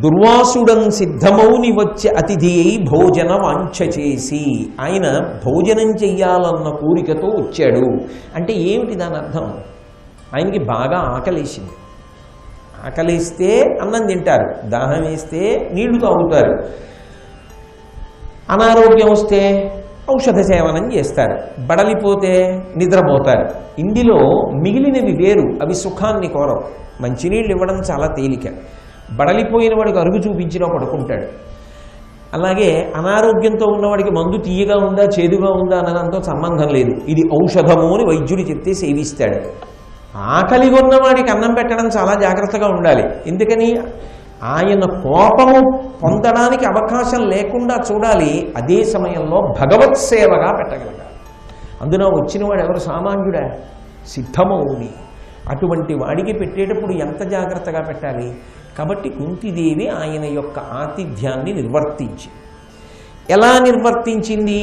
దుర్వాసుడం సిద్ధమౌని వచ్చే అతిథి అయి భోజన వాంఛ చేసి, ఆయన భోజనం చెయ్యాలన్న కోరికతో వచ్చాడు అంటే ఏమిటి దాని అర్థం? ఆయనకి బాగా ఆకలేసింది. ఆకలిస్తే అన్నం తింటారు, దాహం వేస్తే నీళ్లు తాగుతారు, అనారోగ్యం వస్తే ఔషధ సేవనం చేస్తారు, బడలిపోతే నిద్రపోతారు. ఇందులో మిగిలినవి వేరు, అవి సుఖాన్ని కోరవు. మంచినీళ్ళు ఇవ్వడం చాలా తేలిక, బడలిపోయిన వాడికి అరుగు చూపించినా పడుకుంటాడు. అలాగే అనారోగ్యంతో ఉన్నవాడికి మందు తీయగా ఉందా చేదుగా ఉందా అన్నదంతో సంబంధం లేదు, ఇది ఔషధము అని వైద్యుడు చెప్తే సేవిస్తాడు. ఆకలి ఉన్నవాడికి అన్నం పెట్టడం చాలా జాగ్రత్తగా ఉండాలి. ఎందుకని? ఆయన కోపము పొందడానికి అవకాశం లేకుండా చూడాలి, అదే సమయంలో భగవత్ సేవగా పెట్టగలగాలి. అందున వచ్చినవాడు ఎవరు? సామాన్యుడా? సిద్ధమౌని. అటువంటి వాడికి పెట్టేటప్పుడు ఎంత జాగ్రత్తగా పెట్టాలి. కాబట్టి కుంతీదేవి ఆయన యొక్క ఆతిథ్యాన్ని నిర్వర్తించి, ఎలా నిర్వర్తించింది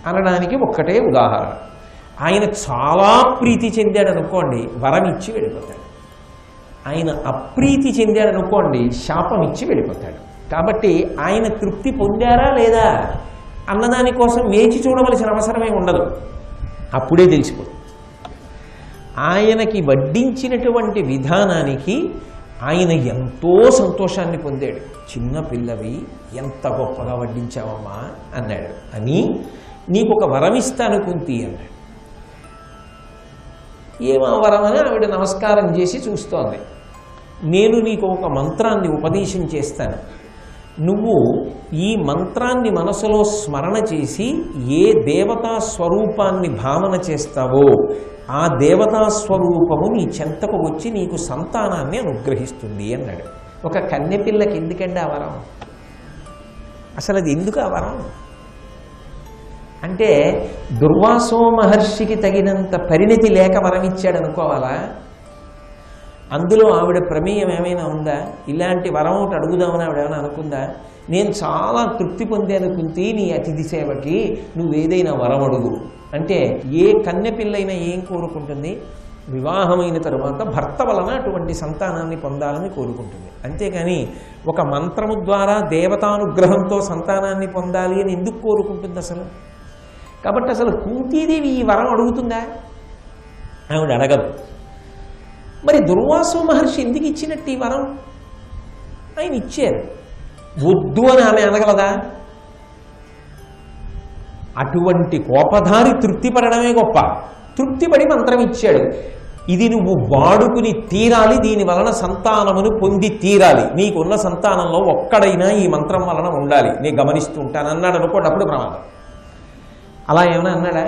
అనడానికి ఒక్కటే ఉదాహరణ. ఆయన చాలా ప్రీతి చెందాడు అనుకోండి, వరం ఇచ్చి వెళ్ళిపోతాడు. ఆయన అప్రీతి చెందాడు అనుకోండి, శాపం ఇచ్చి వెళ్ళిపోతాడు. కాబట్టి ఆయన తృప్తి పొందారా లేదా అన్నదాని కోసం వేచి చూడవలసిన అవసరమే ఉండదు, అప్పుడే తెలిసిపోతుంది. ఆయనకి వడ్డించినటువంటి విధానానికి ఆయన ఎంతో సంతోషాన్ని పొందాడు. చిన్న పిల్లవి ఎంత గొప్పగా వడ్డించావమ్మా అన్నాడు. అని నీకు ఒక వరం ఇస్తాను కుంతి అన్నాడు. ఏమో వరం అని ఆవిడ నమస్కారం చేసి చూస్తోంది. నేను నీకు ఒక మంత్రాన్ని ఉపదేశం చేస్తాను, నువ్వు ఈ మంత్రాన్ని మనసులో స్మరణ చేసి ఏ దేవతా స్వరూపాన్ని భావన చేస్తావో ఆ దేవతా స్వరూపము నీ చెంతకు వచ్చి నీకు సంతానాన్ని అనుగ్రహిస్తుంది అన్నాడు. ఒక కన్నెపిల్లకి ఎందుకండి ఆ వరం? అసలు అది ఎందుకు ఆ వరం అంటే, దుర్వాసో మహర్షికి తగినంత పరిణతి లేక వరం ఇచ్చాడు అనుకోవాలా? అందులో ఆవిడ ప్రమేయం ఏమైనా ఉందా? ఇలాంటి వరం ఒకటి అడుగుదామని ఆవిడ ఏమైనా అనుకుందా? నేను చాలా తృప్తి పొందాను కుంతి నీ అతిథి సేవకి, నువ్వేదైనా వరం అడుగు అంటే ఏ కన్యపిల్లైనా ఏం కోరుకుంటుంది? వివాహమైన తరువాత భర్త వలన అటువంటి సంతానాన్ని పొందాలని కోరుకుంటుంది. అంతేకాని ఒక మంత్రము ద్వారా దేవతానుగ్రహంతో సంతానాన్ని పొందాలి అని ఎందుకు కోరుకుంటుంది అసలు? కాబట్టి అసలు కుంతీదేవి ఈ వరం అడుగుతుందా? ఆవిడ అడగదు. మరి దుర్వాసో మహర్షి ఎందుకు ఇచ్చినట్టు ఈ వరం? ఆయన ఇచ్చారు, వద్దు అని ఆమె అనగలదా? అటువంటి కోపధారి తృప్తిపడమే గొప్ప. తృప్తిపడి మంత్రం ఇచ్చాడు, ఇది నువ్వు వాడుకుని తీరాలి, దీని వలన సంతానమును పొంది తీరాలి, నీకున్న సంతానంలో ఒక్కడైనా ఈ మంత్రం వలన ఉండాలి, నేను గమనిస్తూ ఉంటాను అన్నాడు అనుకోండి, అప్పుడు ప్రమాదం. అలా ఏమైనా అన్నాడా?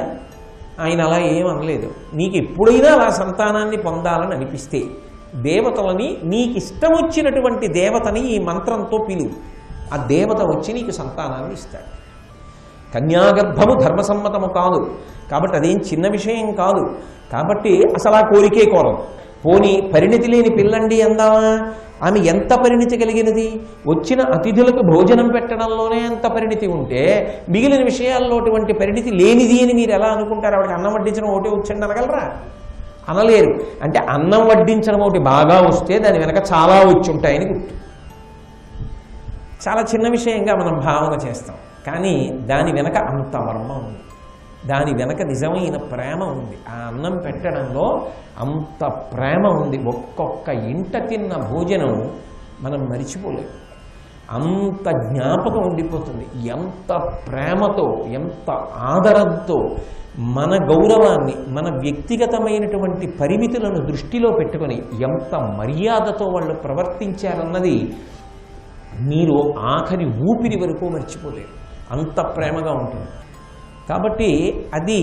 ఆయన అలా ఏం అనలేదు. నీకు ఎప్పుడైనా అలా సంతానాన్ని పొందాలని అనిపిస్తే దేవతలని, నీకు ఇష్టం వచ్చినటువంటి దేవతని ఈ మంత్రంతో పిలువు, ఆ దేవత వచ్చి నీకు సంతానాన్ని ఇస్తాడు. కన్యాగర్భము ధర్మసమ్మతము కాదు కాబట్టి అదేం చిన్న విషయం కాదు. కాబట్టి అసలు ఆ కోరికే కోరదు. పోనీ పరిణతి లేని పిల్లండి అందామా? ఆమె ఎంత పరిణతి కలిగినది? వచ్చిన అతిథులకు భోజనం పెట్టడంలోనే ఎంత పరిణతి ఉంటే మిగిలిన విషయాల్లో అటువంటి పరిణతి లేనిది అని మీరు ఎలా అనుకుంటారు? ఆవిడకి అన్నం వడ్డించడం ఒకటి వచ్చండి అనగలరా? అనలేరు. అంటే అన్నం వడ్డించడం ఒకటి బాగా వస్తే దాని వెనక చాలా వచ్చి ఉంటాయని గుర్తు. చాలా చిన్న విషయంగా మనం భావన చేస్తాం, కానీ దాని వెనక అంత మర్మం ఉంది, దాని వెనక నిజమైన ప్రేమ ఉంది. ఆ అన్నం పెట్టడంలో అంత ప్రేమ ఉంది. ఒక్కొక్క ఇంట తిన్న భోజనం మనం మరిచిపోలేము, అంత జ్ఞాపకం ఉండిపోతుంది. ఎంత ప్రేమతో, ఎంత ఆదరంతో మన గౌరవాన్ని, మన వ్యక్తిగతమైనటువంటి పరిమితులను దృష్టిలో పెట్టుకొని ఎంత మర్యాదతో వాళ్ళు ప్రవర్తించారన్నది మీరు ఆఖరి ఊపిరి వరకు మర్చిపోలేరు, అంత ప్రేమగా ఉంటుంది. కాబట్టి అది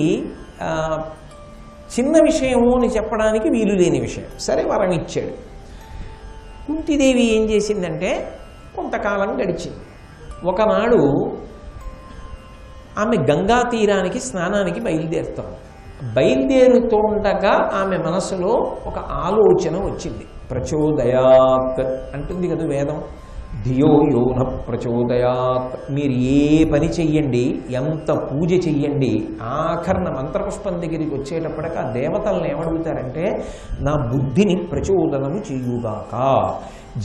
చిన్న విషయము అని చెప్పడానికి వీలు లేని విషయం. సరే, వరం ఇచ్చాడు. కుంతీదేవి ఏం చేసిందంటే కొంతకాలం గడిచింది. ఒకనాడు ఆమె గంగా తీరానికి స్నానానికి బయలుదేరుతుండగా ఆమె మనసులో ఒక ఆలోచన వచ్చింది. ప్రచోదయాత్ అంటుంది కదా వేదం, ధియో యో న ప్రచోదయాత్. మీరు ఏ పని చెయ్యండి, ఎంత పూజ చెయ్యండి, ఆఖరణ మంత్రపుష్పం దగ్గరికి వచ్చేటప్పటికి ఆ దేవతలను ఏమడుగుతారంటే నా బుద్ధిని ప్రచోదనము చేయుగాక,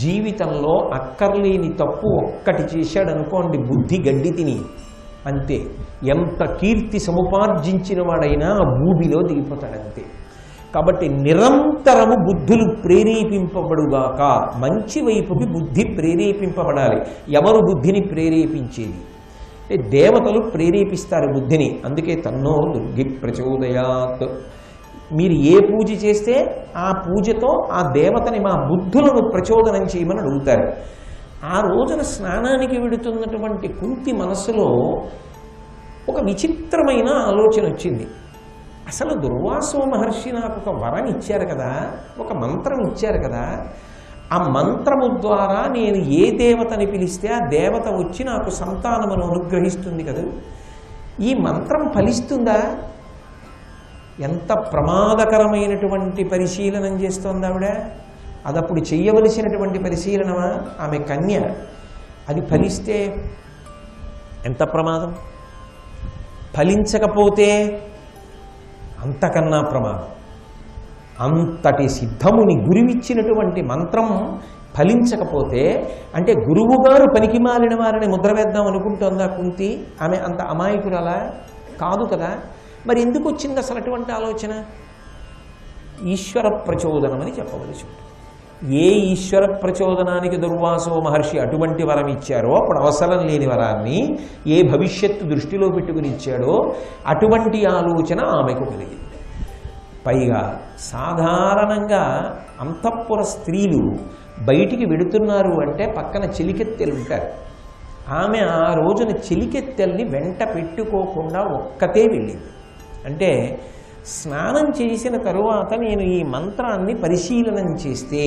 జీవితంలో అక్కర్లేని తప్పు ఒక్కటి చేశాడు అనుకోండి, బుద్ధి గడ్డి తిని అంతే. ఎంత కీర్తి సముపార్జించిన వాడైనా భూమిలో దిగిపోతాడంతే. కాబట్టి నిరంతరము బుద్ధులు ప్రేరేపింపబడుగాక, మంచి వైపుకి బుద్ధి ప్రేరేపింపబడాలి. ఎవరు బుద్ధిని ప్రేరేపించేది అంటే దేవతలు ప్రేరేపిస్తారు బుద్ధిని. అందుకే తన్నో దుర్గి ప్రచోదయాత్. మీరు ఏ పూజ చేస్తే ఆ పూజతో ఆ దేవతని మా బుద్ధులను ప్రచోదనం చేయమని అడుగుతారు. ఆ రోజున స్నానానికి వెడుతున్నటువంటి కుంతి మనస్సులో ఒక విచిత్రమైన ఆలోచన వచ్చింది. అసలు దుర్వాసో మహర్షి నాకు ఒక వరం ఇచ్చారు కదా, ఒక మంత్రం ఇచ్చారు కదా, ఆ మంత్రము ద్వారా నేను ఏ దేవతని పిలిస్తే ఆ దేవత వచ్చి నాకు సంతానమును అనుగ్రహిస్తుంది కదా, ఈ మంత్రం ఫలిస్తుందా? ఎంత ప్రమాదకరమైనటువంటి పరిశీలనం చేస్తోంది ఆవిడ. అదప్పుడు చెయ్యవలసినటువంటి పరిశీలనమా? ఆమె కన్య. అది ఫలిస్తే ఎంత ప్రమాదం, ఫలించకపోతే అంతకన్నా ప్రమాదం. అంతటి సిద్ధముని గురువిచ్చినటువంటి మంత్రం ఫలించకపోతే అంటే గురువుగారు పనికి మాలిన వారిని ముద్ర వేద్దాం అనుకుంటోందా కుంతి? ఆమె అంత అమాయకురాలా కాదు కదా. మరి ఎందుకు వచ్చింది అసలు అటువంటి ఆలోచన? ఈశ్వర ప్రచోదనం అని చెప్పవలసి ఉంటుంది. ఏ ఈశ్వర ప్రచోదనానికి దుర్వాసో మహర్షి అటువంటి వరం ఇచ్చారో, అప్పుడు అవసరం లేని వరాన్ని ఏ భవిష్యత్తు దృష్టిలో పెట్టుకుని ఇచ్చాడో అటువంటి ఆలోచన ఆమెకు కలిగింది. పైగా సాధారణంగా అంతఃపుర స్త్రీలు బయటికి వెడుతున్నారు అంటే పక్కన చెలికెత్తెలు ఉంటారు. ఆమె ఆ రోజున చెలికెత్తెల్ని వెంట పెట్టుకోకుండా ఒక్కతే వెళ్ళింది. అంటే స్నానం చేసిన తరువాత నేను ఈ మంత్రాన్ని పరిశీలనం చేస్తే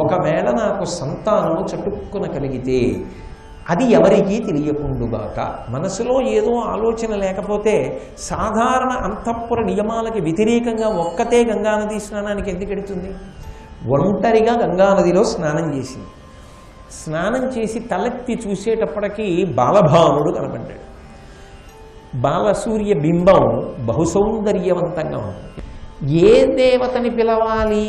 ఒకవేళ నాకు సంతానము చటుక్కున కలిగితే అది ఎవరికీ తెలియకుండుగాక. మనసులో ఏదో ఆలోచన లేకపోతే సాధారణ అంతఃపుర నియమాలకి వ్యతిరేకంగా ఒక్కతే గంగానది స్నానానికి ఎందుకు ఎడుతుంది? ఒంటరిగా గంగానదిలో స్నానం చేసింది. స్నానం చేసి తలెత్తి చూసేటప్పటికీ బాలభానుడు కనబడ్డాడు. బాలసూర్య బింబం బహుసౌందర్యవంతంగా ఉంటుంది. ఏ దేవతని పిలవాలి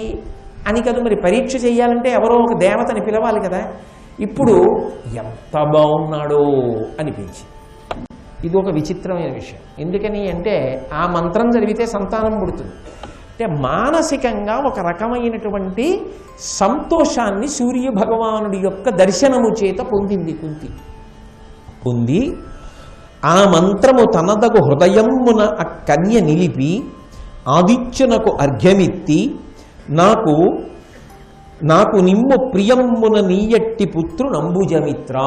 అని కదా మరి పరీక్ష చేయాలంటే ఎవరో ఒక దేవతని పిలవాలి కదా. ఇప్పుడు ఎంత బాగున్నాడో అనిపించింది. ఇది ఒక విచిత్రమైన విషయం. ఎందుకని అంటే ఆ మంత్రం చదివితే సంతానం పుడుతుంది. అంటే మానసికంగా ఒక రకమైనటువంటి సంతోషాన్ని సూర్య భగవానుడి యొక్క దర్శనము చేత పొందింది కుంతి. పొంది ఆ మంత్రము తనదగు హృదయమున ఆ కన్య నిలిపి ఆదిత్యునకు అర్ఘ్యమిత్తి నాకు నిమ్ము ప్రియమ్మున నీయట్టి పుత్రునంబుజమిత్ర.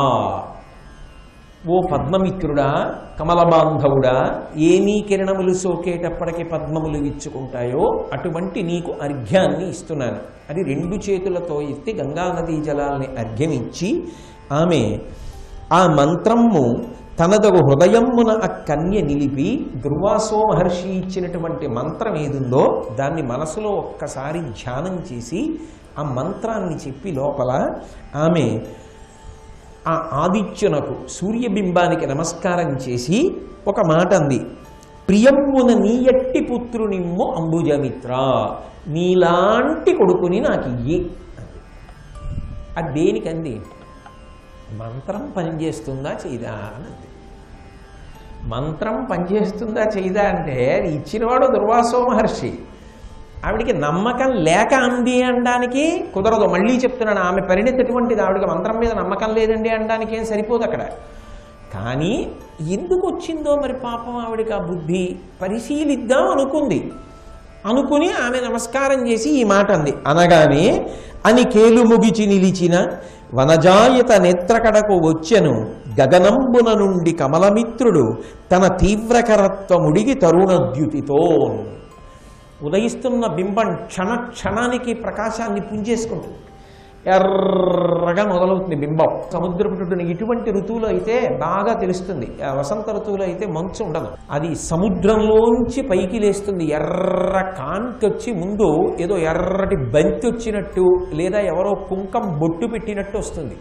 ఓ పద్మమిత్రుడా, కమలబాంధవుడా, ఏ నీ కిరణములు సోకేటప్పటికి పద్మములు విచ్చుకుంటాయో అటువంటి నీకు అర్ఘ్యాన్ని ఇస్తున్నాను అని 2 చేతులతో ఎత్తి గంగానదీ జలాల్ని అర్ఘ్యమిచ్చి ఆమె ఆ మంత్రము తనదగు హృదయమున ఆ కన్య నిలిపి దుర్వాసో మహర్షి ఇచ్చినటువంటి మంత్రం ఏదుందో దాన్ని మనసులో ఒక్కసారి ధ్యానం చేసి ఆ మంత్రాన్ని చెప్పి లోపల ఆమె ఆ ఆదిత్యునకు సూర్యబింబానికి నమస్కారం చేసి ఒక మాట అంది. ప్రియమ్మున నీయట్టి పుత్రునిమ్ము అంబుజమిత్ర, నీలాంటి కొడుకుని నాకు ఇయ్యి. అది దేనికంది? మంత్రం పనిచేస్తుందా చేయదా అన్నది. మంత్రం పనిచేస్తుందా చేయదా అంటే ఇచ్చినవాడు దుర్వాసో మహర్షి. ఆవిడికి నమ్మకం లేక అంది అనడానికి కుదరదు. మళ్ళీ చెప్తున్నాను, ఆమె పరిణితి ఎటువంటిది, ఆవిడకి మంత్రం మీద నమ్మకం లేదండి అనడానికి ఏం సరిపోదు అక్కడ. కానీ ఎందుకు వచ్చిందో మరి పాపం ఆవిడికి ఆ బుద్ధి పరిశీలిద్దాం అనుకుని ఆమె నమస్కారం చేసి ఈ మాట అంది. అనగానే అని కేలు ముగిచి నిలిచిన వనజాయత నేత్రకడకు వచ్చెను గగనంబున నుండి కమలమిత్రుడు తన తీవ్రకరత్వముడిగి తరుణద్యుతితో. ఉదయిస్తున్న బింబం క్షణానికి ప్రకాశాన్ని పుంజేసుకుంటుంది. ఎర్రగా మొదలవుతుంది బింబం. సముద్రపుటుని ఇటువంటి ఋతువులో అయితే బాగా తెలుస్తుంది. వసంత ఋతువులో అయితే మంచు ఉండదు. అది సముద్రంలోంచి పైకి లేస్తుంది. ఎర్ర కాంతి వచ్చి ముందు ఏదో ఎర్రటి బంతి వచ్చినట్టు లేదా ఎవరో కుంకం బొట్టు పెట్టినట్టు వస్తుంది.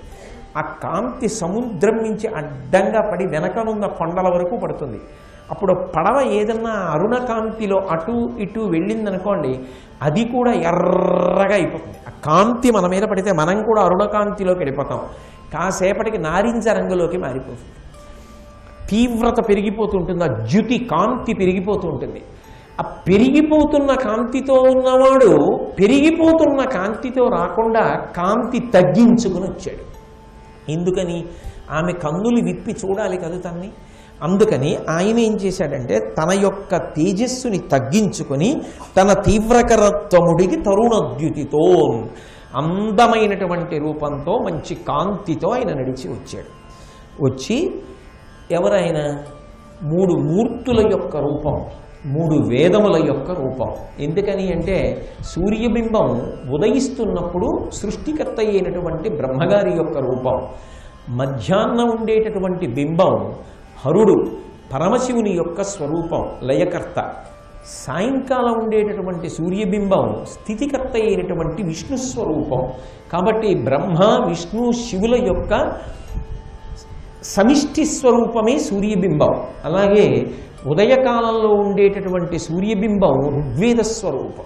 ఆ కాంతి సముద్రం నుంచి అడ్డంగా పడి వెనకనున్న కొండల వరకు పడుతుంది. అప్పుడు పడవ ఏదన్నా అరుణ కాంతిలో అటు ఇటు వెళ్ళిందనుకోండి, అది కూడా ఎర్రగా అయిపోతుంది. కాంతి మన మీద పడితే మనం కూడా అరుణకాంతిలోకి వెళ్ళిపోతాం. కాసేపటికి నారింజ రంగులోకి మారిపోతుంది. తీవ్రత పెరిగిపోతుంటుంది, ఆ జ్యుతి కాంతి పెరిగిపోతూ ఉంటుంది. ఆ పెరిగిపోతున్న కాంతితో ఉన్నవాడు పెరిగిపోతున్న కాంతితో రాకుండా కాంతి తగ్గించుకుని వచ్చాడు. ఎందుకని? ఆమె కన్నులు విప్పి చూడాలి కదా తన్ని. అందుకని ఆయన ఏం చేశాడంటే తన యొక్క తేజస్సుని తగ్గించుకొని తన తీవ్రకరత్వముడికి తరుణద్యుతితో అందమైనటువంటి రూపంతో మంచి కాంతితో ఆయన నడిచి వచ్చాడు. వచ్చి ఎవరైనా 3 మూర్తుల యొక్క రూపం, 3 వేదముల యొక్క రూపం. ఎందుకని అంటే సూర్యబింబం ఉదయిస్తున్నప్పుడు సృష్టికర్త అయినటువంటి బ్రహ్మగారి యొక్క రూపం, మధ్యాహ్నం ఉండేటటువంటి బింబం హరుడు పరమశివుని యొక్క స్వరూపం లయకర్త, సాయంకాలం ఉండేటటువంటి సూర్యబింబం స్థితికర్త అయినటువంటి విష్ణు స్వరూపం. కాబట్టి బ్రహ్మ విష్ణు శివుల యొక్క సమిష్టి స్వరూపమే సూర్యబింబం. అలాగే ఉదయకాలంలో ఉండేటటువంటి సూర్యబింబం ఋగ్వేద స్వరూపం.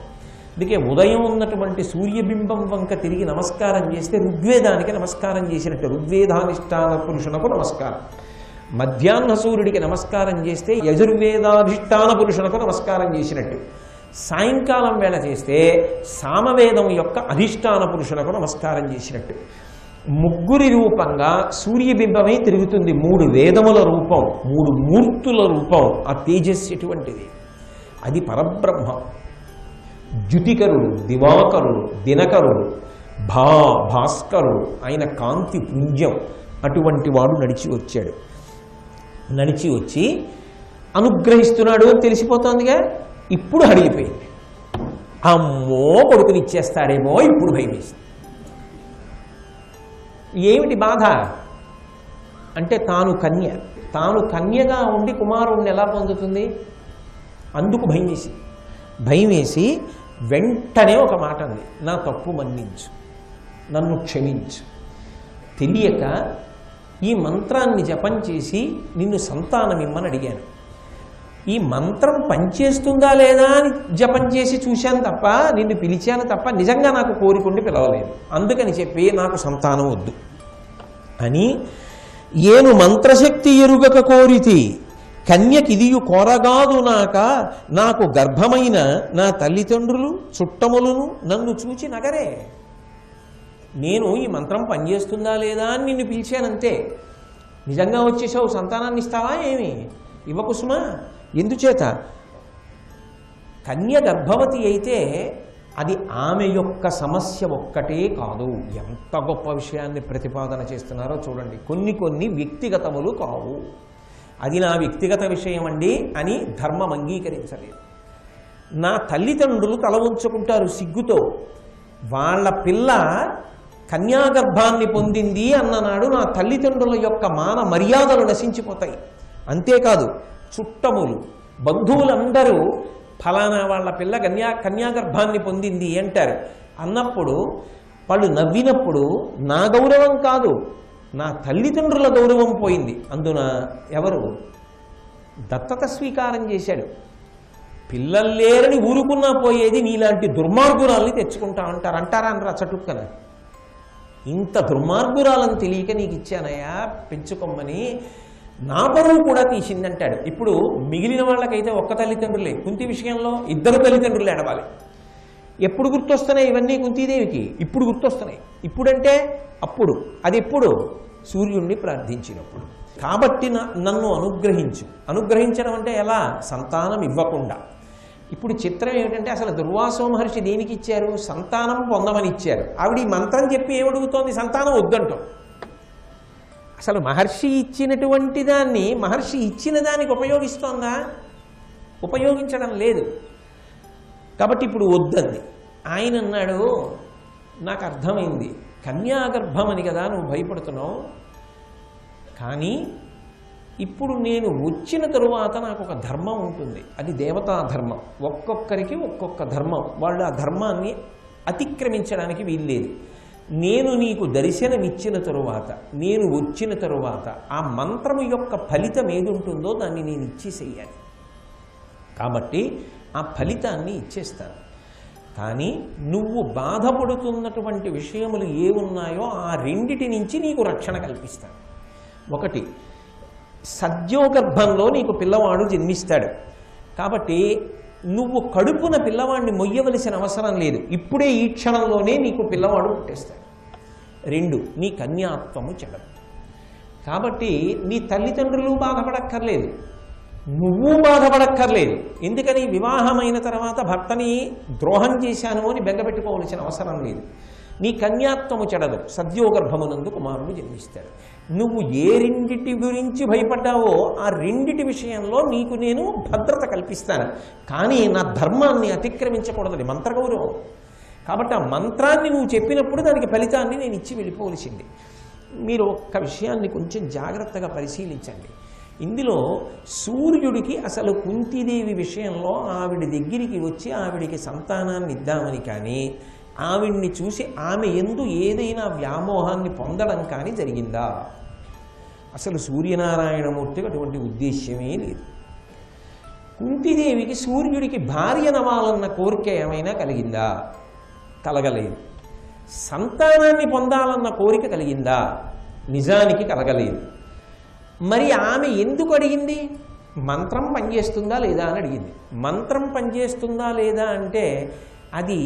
అందుకే ఉదయం ఉన్నటువంటి సూర్యబింబం వంక తిరిగి నమస్కారం చేస్తే ఋగ్వేదానికి నమస్కారం చేసినట్టు, ఋగ్వేదాధిష్టాన పురుషునకు నమస్కారం. మధ్యాహ్న సూర్యుడికి నమస్కారం చేస్తే యజుర్వేదాధిష్టాన పురుషునకు నమస్కారం చేసినట్టు. సాయంకాలం వేళ చేస్తే సామవేదం యొక్క అధిష్టాన పురుషునకు నమస్కారం చేసినట్టు. ముగ్గురి రూపంగా సూర్యబింబమే తిరుగుతుంది. 3 వేదముల రూపం, 3 మూర్తుల రూపం. ఆ తేజస్సు ఎటువంటిది? అది పరబ్రహ్మం. ద్యుతికరుడు, దివాకరుడు, దినకరుడు, భాస్కరుడు, ఆయన కాంతి పుంజం. అటువంటి వాడు నడిచి వచ్చాడు. నడిచి వచ్చి అనుగ్రహిస్తున్నాడు అని తెలిసిపోతోందిగా. ఇప్పుడు అడిగిపోయింది. అమ్మో కొడుకుని ఇచ్చేస్తాడేమో ఇప్పుడు భయం వేసింది. ఏమిటి బాధ అంటే తాను కన్యగా ఉండి కుమారుణ్ణి ఎలా పొందుతుంది? అందుకు భయం వేసింది. భయం వేసి వెంటనే ఒక మాట అంది, నా తప్పు మన్నించు, నన్ను క్షమించు. తెలియక ఈ మంత్రాన్ని జపం చేసి నిన్ను సంతానం ఇమ్మని అడిగాను. ఈ మంత్రం పనిచేస్తుందా లేదా అని జపం చేసి చూశాను తప్ప, నిన్ను పిలిచాను తప్ప నిజంగా నాకు కోరికుండి పిలవలేదు. అందుకని చెప్పి నాకు సంతానం వద్దు అని ఏను మంత్రశక్తి ఎరుగక కోరితి కన్యకిదియు కోరగాదు నాకు గర్భమైన నా తల్లిదండ్రులు చుట్టములను నన్ను చూచి నగరే. నేను ఈ మంత్రం పనిచేస్తుందా లేదా అని నిన్ను పిలిచానంతే. నిజంగా వచ్చేసావు సంతానాన్ని ఇస్తావా ఏమి? ఇవ్వకుసుమా. ఎందుచేత? కన్య గర్భవతి అయితే అది ఆమె యొక్క సమస్య ఒక్కటే కాదు. ఎంత గొప్ప విషయాన్ని ప్రతిపాదన చేస్తున్నారో చూడండి. కొన్ని వ్యక్తిగతములు కావు. అది నా వ్యక్తిగత విషయం అండి అని ధర్మం అంగీకరించలేదు. నా తల్లిదండ్రులు తల ఉంచుకుంటారు సిగ్గుతో. వాళ్ళ పిల్ల కన్యాగర్భాన్ని పొందింది అన్ననాడు నా తల్లిదండ్రుల యొక్క మాన మర్యాదలు నశించిపోతాయి. అంతేకాదు చుట్టములు, బంధువులందరూ ఫలానా వాళ్ళ పిల్ల కన్యాగర్భాన్ని పొందింది అంటారు. అన్నప్పుడు వాళ్ళు నవ్వినప్పుడు నా గౌరవం కాదు, నా తల్లిదండ్రుల గౌరవం పోయింది. అందున ఎవరు దత్తత స్వీకారం చేశాడు. పిల్లలు లేరని ఊరుకున్నా పోయేది నీలాంటి దుర్మార్గురాల్ని తెచ్చుకుంటా అంటారా అనరా చటుక్కన. ఇంత దుర్మార్గురాలని తెలియక నీకు ఇచ్చానయ్యా పెంచుకోమని. నా బరువు కూడా తీసిందంటాడు. ఇప్పుడు మిగిలిన వాళ్ళకైతే ఒక్క తల్లిదండ్రులే. కుంతి విషయంలో 2 తల్లిదండ్రులు ఏడవాలి. ఎప్పుడు గుర్తొస్తున్నాయి ఇవన్నీ కుంతీదేవికి? ఇప్పుడు గుర్తొస్తున్నాయి. ఇప్పుడంటే అప్పుడు. అది ఎప్పుడు? సూర్యుణ్ణి ప్రార్థించినప్పుడు. కాబట్టి నన్ను అనుగ్రహించు. అనుగ్రహించడం అంటే ఎలా? సంతానం ఇవ్వకుండా. ఇప్పుడు చిత్రం ఏమిటంటే అసలు దుర్వాసో మహర్షి దేనికి ఇచ్చారు? సంతానం పొందమని ఇచ్చారు. ఆవిడ ఈ మంత్రం చెప్పి ఏమడుగుతోంది? సంతానం వద్దంటాం. అసలు మహర్షి ఇచ్చినటువంటి దాన్ని మహర్షి ఇచ్చిన దానికి ఉపయోగిస్తోందా? ఉపయోగించడం లేదు. కాబట్టి ఇప్పుడు వద్దంది. ఆయన అన్నాడు, నాకు అర్థమైంది, కన్యాగర్భం అని కదా నువ్వు భయపడుతున్నావు, కానీ ఇప్పుడు నేను వచ్చిన తరువాత నాకు ఒక ధర్మం ఉంటుంది. అది దేవతా ధర్మం. ఒక్కొక్కరికి ఒక్కొక్క ధర్మం. వాళ్ళు ఆ ధర్మాన్ని అతిక్రమించడానికి వీల్లేదు. నేను నీకు దర్శనమిచ్చిన తరువాత, నేను వచ్చిన తరువాత ఆ మంత్రము యొక్క ఫలితం ఏది ఉంటుందో దాన్ని నేను ఇచ్చేసేయాలి. కాబట్టి ఆ ఫలితాన్ని ఇచ్చేస్తాను. కానీ నువ్వు బాధపడుతున్నటువంటి విషయములు ఏ ఉన్నాయో ఆ రెండిటి నుంచి నీకు రక్షణ కల్పిస్తాడు. ఒకటి, సద్యోగర్భంలో నీకు పిల్లవాడు జన్మిస్తాడు కాబట్టి నువ్వు కడుపున పిల్లవాడిని మొయ్యవలసిన అవసరం లేదు, ఇప్పుడే ఈ క్షణంలోనే నీకు పిల్లవాడు పుట్టేస్తాడు. రెండు, నీ కన్యాత్వము చెడదు కాబట్టి నీ తల్లిదండ్రులు బాధపడక్కర్లేదు, నువ్వు బాధపడక్కర్లేదు. ఎందుకని? వివాహమైన తర్వాత భర్తని ద్రోహం చేశాను అని బెంగపెట్టుకోవలసిన అవసరం లేదు. నీ కన్యాత్వము చెడదు, సద్యోగర్భమునందు కుమారుడు జన్మిస్తాడు. నువ్వు ఏ రెండిటి గురించి భయపడ్డావో ఆ రెండిటి విషయంలో నీకు నేను భద్రత కల్పిస్తాను. కానీ నా ధర్మాన్ని అతిక్రమించకూడదు, మంత్రగౌరవం. కాబట్టి ఆ మంత్రాన్ని నువ్వు చెప్పినప్పుడు దానికి ఫలితాన్ని నేను ఇచ్చి వెళ్ళిపోవలసింది. మీరు ఒక్క విషయాన్ని కొంచెం జాగ్రత్తగా పరిశీలించండి. ఇందులో సూర్యుడికి అసలు కుంతీదేవి విషయంలో ఆవిడ దగ్గరికి వచ్చి ఆవిడికి సంతానాన్ని ఇద్దామని కానీ, ఆవిడ్ని చూసి ఆమె యందు ఏదైనా వ్యామోహాన్ని పొందడం కానీ జరిగిందా? అసలు సూర్యనారాయణమూర్తికి అటువంటి ఉద్దేశ్యమే లేదు. కుంతీదేవికి సూర్యుడికి భార్యనవాలన్న కోరిక ఏమైనా కలిగిందా? కలగలేదు. సంతానాన్ని పొందాలన్న కోరిక కలిగిందా? నిజానికి కలగలేదు. మరి ఆమె ఎందుకు అడిగింది? మంత్రం పనిచేస్తుందా లేదా అని అడిగింది. మంత్రం పనిచేస్తుందా లేదా అంటే అది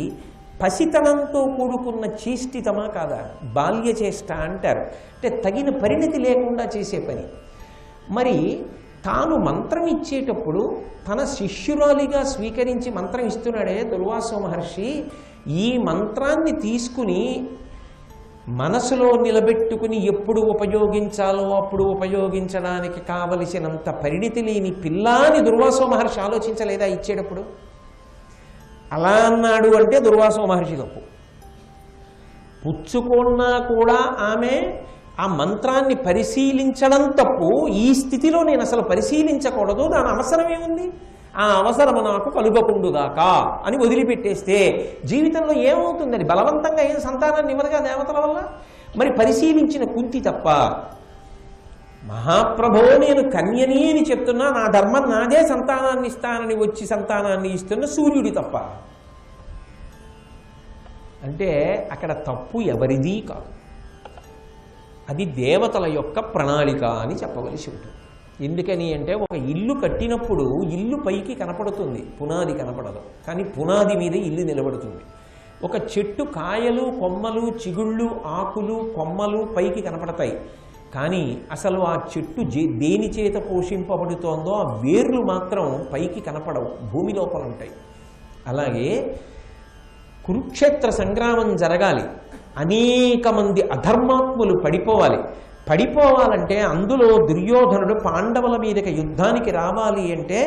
పసితనంతో కూడుకున్న చేష్టితమా కాదా? బాల్య చేష్ట అంటారు. అంటే తగిన పరిణతి లేకుండా చేసే పని. మరి తాను మంత్రం ఇచ్చేటప్పుడు తన శిష్యురాలిగా స్వీకరించి మంత్రం ఇస్తున్నాడే దుర్వాస మహర్షి, ఈ మంత్రాన్ని తీసుకుని మనసులో నిలబెట్టుకుని ఎప్పుడు ఉపయోగించాలో అప్పుడు ఉపయోగించడానికి కావలసినంత పరిణితి లేని పిల్లాని దుర్వాస మహర్షి ఆలోచించలేదా ఇచ్చేటప్పుడు? అలా అన్నాడు అంటే దుర్వాస మహర్షి తప్పు. పుచ్చుకున్నా కూడా ఆమె ఆ మంత్రాన్ని పరిశీలించడం తప్పు. ఈ స్థితిలో నేను అసలు పరిశీలించకూడదు, దాని అవసరం ఏముంది, ఆ అవసరము నాకు కలుగకుండుగాకా అని వదిలిపెట్టేస్తే జీవితంలో ఏమవుతుందని బలవంతంగా ఏం సంతానాన్ని ఇవ్వదుగా దేవతల వల్ల. మరి పరిశీలించిన కుంతి తప్ప. మహాప్రభో నేను కన్యని అని చెప్తున్నా, నా ధర్మం నాదే, సంతానాన్ని ఇస్తానని వచ్చి సంతానాన్ని ఇస్తున్న సూర్యుడి తప్ప. అంటే అక్కడ తప్పు ఎవరిది కాదు, అది దేవతల యొక్క ప్రణాళిక అని చెప్పవలసి ఉంటుంది. ఎందుకని అంటే ఒక ఇల్లు కట్టినప్పుడు ఇల్లు పైకి కనపడుతుంది, పునాది కనపడదు. కానీ పునాది మీద ఇల్లు నిలబడుతుంది. ఒక చెట్టు కాయలు, కొమ్మలు, చిగుళ్ళు, ఆకులు, కొమ్మలు పైకి కనపడతాయి. కానీ అసలు ఆ చెట్టు దేని చేత పోషింపబడుతోందో ఆ వేర్లు మాత్రం పైకి కనపడవు, భూమి లోపల ఉంటాయి. అలాగే కురుక్షేత్ర సంగ్రామం జరగాలి, అనేక మంది అధర్మాత్ములు పడిపోవాలంటే అందులో దుర్యోధనుడు పాండవుల మీదకి యుద్ధానికి రావాలి అంటే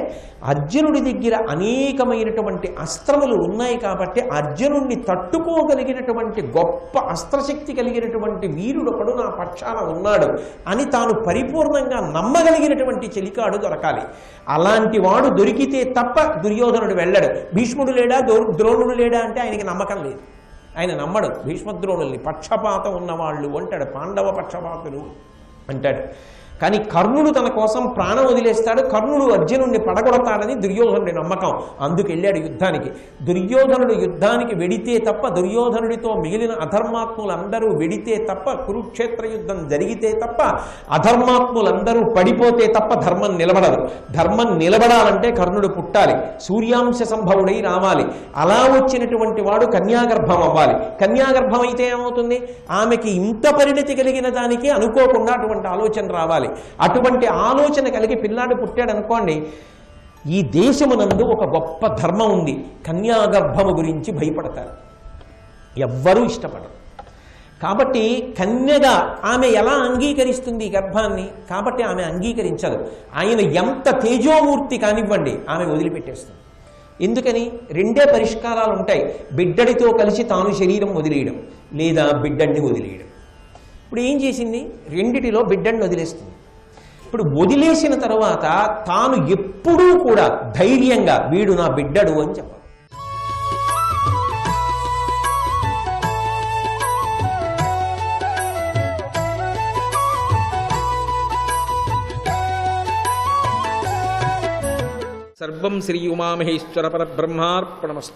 అర్జునుడి దగ్గర అనేకమైనటువంటి అస్త్రములు ఉన్నాయి కాబట్టి అర్జునుడిని తట్టుకోగలిగినటువంటి గొప్ప అస్త్రశక్తి కలిగినటువంటి వీరుడొకడు నా పక్షాన ఉన్నాడు అని తాను పరిపూర్ణంగా నమ్మగలిగినటువంటి చెలికాడు దొరకాలి. అలాంటి వాడు దొరికితే తప్ప దుర్యోధనుడు వెళ్ళడు. భీష్ముడు లేడా, ద్రోణుడు లేడా అంటే ఆయనకి నమ్మకం లేదు, ఆయన నమ్మడు భీష్మద్రోణుల్ని. పక్షపాతం ఉన్నవాళ్ళు అంటాడు, పాండవ పక్షపాతులు అంటాడు. కానీ కర్ణుడు తన కోసం ప్రాణం వదిలేస్తాడు, కర్ణుడు అర్జునుడిని పడగొడతాడని దుర్యోధనుడి నమ్మకం. అందుకు వెళ్ళాడు యుద్ధానికి. దుర్యోధనుడు యుద్ధానికి వెడితే తప్ప, దుర్యోధనుడితో మిగిలిన అధర్మాత్ములందరూ వెడితే తప్ప, కురుక్షేత్ర యుద్ధం జరిగితే తప్ప, అధర్మాత్ములందరూ పడిపోతే తప్ప ధర్మం నిలబడదు. ధర్మం నిలబడాలంటే కర్ణుడు పుట్టాలి, సూర్యాంశ సంభవుడై రావాలి. అలా వచ్చినటువంటి వాడు కన్యాగర్భం అవ్వాలి. కన్యాగర్భం అయితే ఏమవుతుంది? ఆమెకి ఇంత పరిణతి కలిగిన దానికి అనుకోకుండా అటువంటి ఆలోచన రావాలి. అటువంటి ఆలోచన కలిగి పిల్లాడు పుట్టాడు అనుకోండి, ఈ దేశమునందు ఒక గొప్ప ధర్మం ఉంది, కన్యాగర్భము గురించి భయపడతారు, ఎవ్వరూ ఇష్టపడరు. కాబట్టి కన్యగా ఆమె ఎలా అంగీకరిస్తుంది ఈ గర్భాన్ని? కాబట్టి ఆమె అంగీకరించదు. ఆయన ఎంత తేజోమూర్తి కానివ్వండి, ఆమె వదిలిపెట్టేస్తుంది. ఎందుకని? రెండే పరిష్కారాలు ఉంటాయి, బిడ్డడితో కలిసి తాను శరీరం వదిలేయడం, లేదా బిడ్డడిని వదిలేయడం. ఇప్పుడు ఏం చేసింది? రెండిటిలో బిడ్డడిని వదిలేస్తుంది. ఇప్పుడు వదిలేసిన తర్వాత తాను ఎప్పుడూ కూడా ధైర్యంగా వీడు నా బిడ్డడు అని చెప్పాలి. సర్వం శ్రీ ఉమామహేశ్వర పరబ్రహ్మార్పణమస్తు.